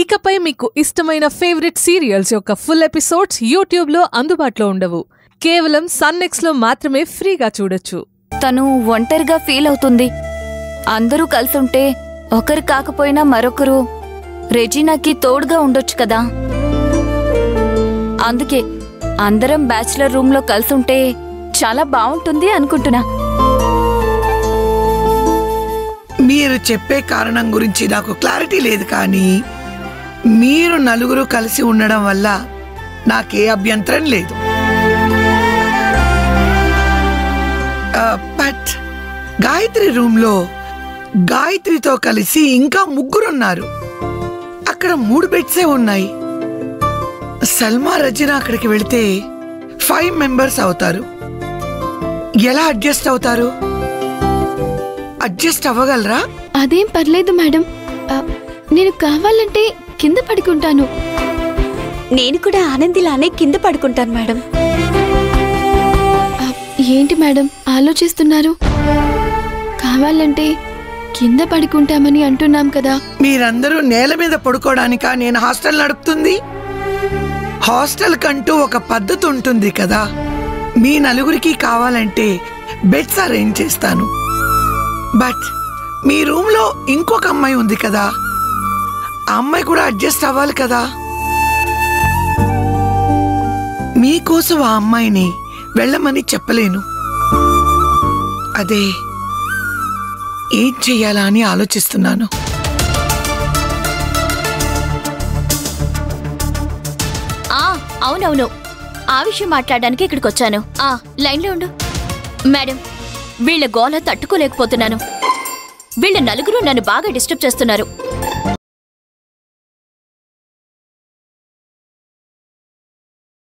ఇకపై మీకు ఇష్టమైన ఫేవరెట్ సీరియల్స్ యొక్క ఫుల్ ఎపిసోడ్స్ యూట్యూబ్లో అందుబాటులో ఉండవు. కేవలం సన్నెక్స్లో మాత్రమే ఫ్రీగా చూడొచ్చు. తను ఒంటరిగా ఫీల్ అవుతుంది. అందరూ కలిసుంటే ఒకరు కాకపోయినా మరొకరు రెజీనాకి తోడుగా ఉండొచ్చు కదా. అందుకే అందరం బ్యాచిలర్ రూమ్ లో కలిసుంటే చాలా బాగుంటుంది అనుకుంటున్నా. మీరు చెప్పే కారణం గురించి నాకు క్లారిటీ లేదు, కానీ మీరు నలుగురు కలిసి ఉండడం వల్ల నాకే అభ్యంతరం లేదు. బట్ గాయత్రి రూమ్లో గాయత్రితో కలిసి ఇంకా ముగ్గురున్నారు. అక్కడ 3 బెడ్సే ఉన్నాయి. సల్మా రజీనా అక్కడికి వెళితే 5 మెంబర్స్ అవుతారు. ఎలా అడ్జస్ట్ అవుతారు? అడ్జస్ట్ అవ్వగలరా? అదేం పర్లేదు మేడం, నేను కావాలంటే కింద పడుకుంటాను. నేను కూడా ఆనందిలానే కింద పడుకుంటాను మేడం. ఏంటి మేడం ఆలోచిస్తున్నారు? కావాలంటే కింద పడుకుంటామని అంటున్నాం కదా. మీరందరూ నేల మీద పడుకోవడానికా నేను హాస్టల్ నడుపుతుంది? హాస్టల్ కంటూ ఒక పద్ధతి ఉంటుంది కదా. మీ నలుగురికి కావాలంటే బెడ్స్ అరేంజ్ చేస్తాను. బట్ మీ రూమ్ లో ఇంకొక అమ్మాయి ఉంది కదా, ఆ అమ్మాయి కూడా అడ్జస్ట్ అవ్వాలి కదా. మీకోసం ఆ అమ్మాయిని వెళ్ళమని చెప్పలేను. అదే ఏం చెయ్యాలా అని ఆలోచిస్తున్నాను. అవునవును, ఆ విషయం మాట్లాడడానికి ఇక్కడికి వచ్చాను. లైన్లో ఉండు మేడం. వీళ్ళ గోల తట్టుకోలేకపోతున్నాను. వీళ్ళ నలుగురు నన్ను బాగా డిస్టర్బ్ చేస్తున్నారు.